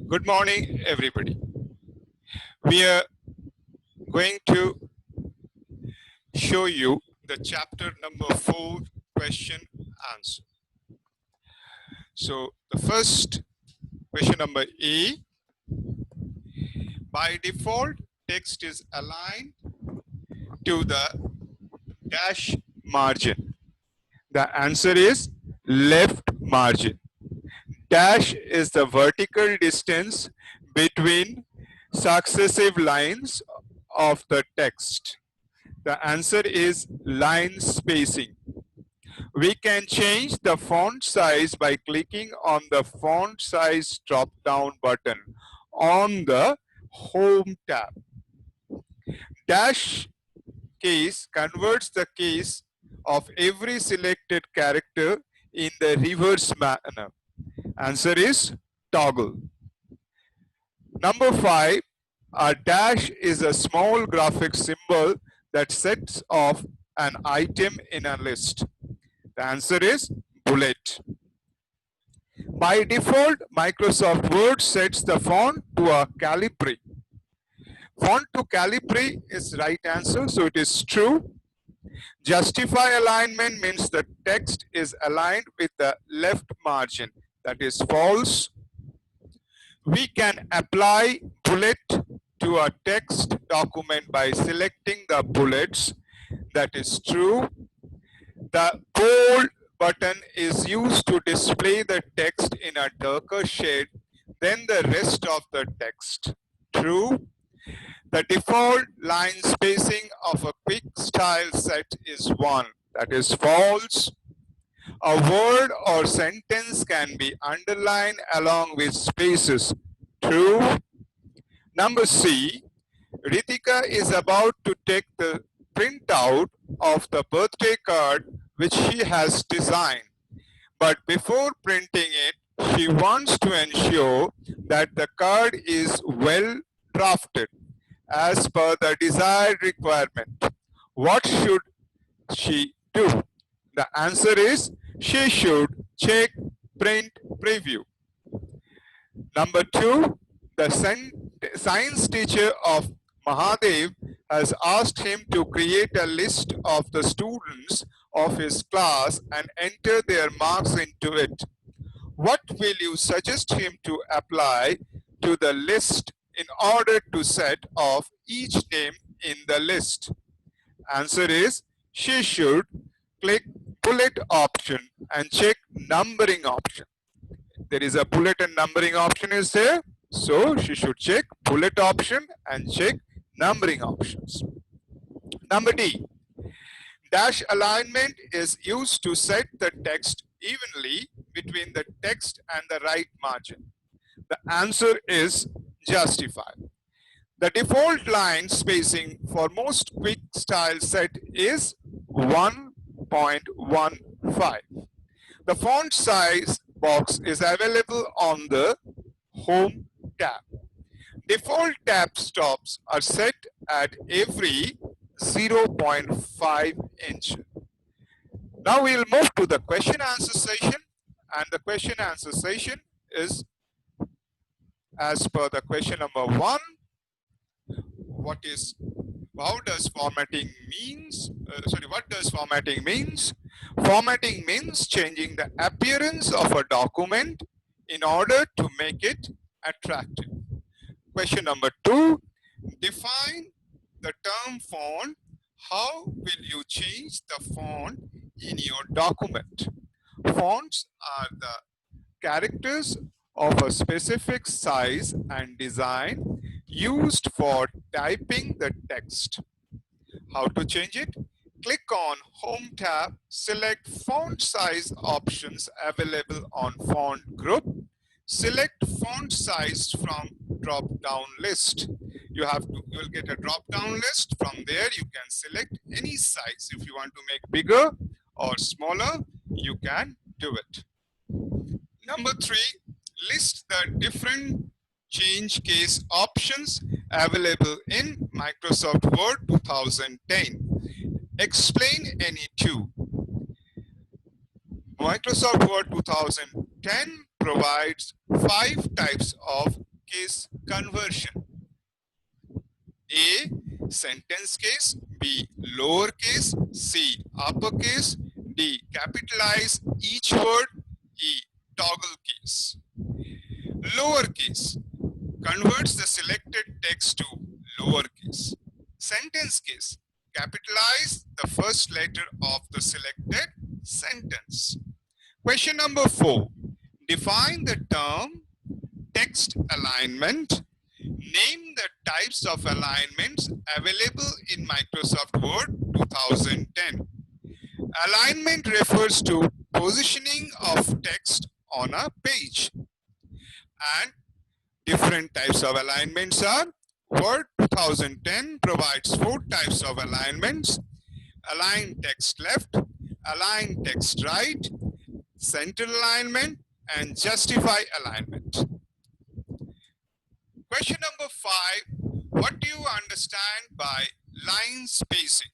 Good morning, everybody. We are going to show you the chapter number 4 question answer. So the first question number A, by default, text is aligned to the dash margin. The answer is left margin. Dash is the vertical distance between successive lines of the text. The answer is line spacing. We can change the font size by clicking on the font size drop down button on the home tab. Dash case converts the case of every selected character in the reverse manner. Answer is toggle. Number 5, a dash is a small graphic symbol that sets off an item in a list. The answer is bullet. By default, Microsoft Word sets the font to a Calibri. Font to Calibri is right answer, so it is true. Justify alignment means the text is aligned with the left margin. That is false. We can apply bullet to a text document by selecting the bullets. That is true. The bold button is used to display the text in a darker shade than the rest of the text. True. The default line spacing of a quick style set is 1. That is false. A word or sentence can be underlined along with spaces. True. Number C, Ritika is about to take the printout of the birthday card which she has designed. But before printing it, she wants to ensure that the card is well drafted as per the desired requirement. What should she do? The answer is she should check print preview. Number 2, the science teacher of Mahadev has asked him to create a list of the students of his class and enter their marks into it. What will you suggest him to apply to the list in order to set off each name in the list? Answer is she should click bullet option and check numbering option. There is a bullet and numbering option is there. So she should check bullet option and check numbering options. Number D, dash alignment is used to set the text evenly between the text and the right margin. The answer is justify. The default line spacing for most quick style set is 1.15. The font size box is available on the home tab. Default tab stops are set at every 0.5 inch. Now we'll move to the question answer session, and the question answer session is as per the question number 1. What does formatting means? What does formatting means? Formatting means changing the appearance of a document in order to make it attractive. Question number 2, define the term font. How will you change the font in your document? Fonts are the characters of a specific size and design used for typing the text. How to change it? Click on Home tab, select font size options available on font group. Select font size from drop down list. You will get a drop down list. From there you can select any size. If you want to make bigger or smaller, you can do it. Number 3, list the different change case options available in Microsoft Word 2010. Explain any two. Microsoft Word 2010 provides 5 types of case conversion. A, sentence case. B, lowercase. C, uppercase. D, capitalize each word. E, toggle case. Lowercase converts the selected text to lowercase. Sentence case, capitalize the first letter of the selected sentence. Question number 4. Define the term text alignment. Name the types of alignments available in Microsoft Word 2010. Alignment refers to positioning of text on a page. And different types of alignments are: Word 2010 provides 4 types of alignments: align text left, align text right, center alignment, and justify alignment. Question number 5. What do you understand by line spacing?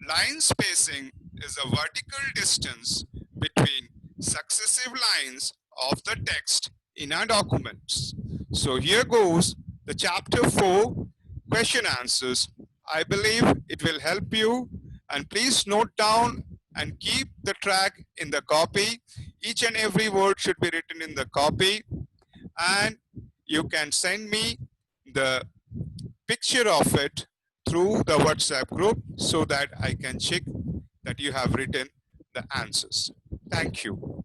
Line spacing is a vertical distance between successive lines of the text in a document. So here goes the chapter 4 question answers. I believe it will help you, and please note down and keep the track in the copy. Each and every word should be written in the copy, and you can send me the picture of it through the WhatsApp group so that I can check that you have written the answers. Thank you.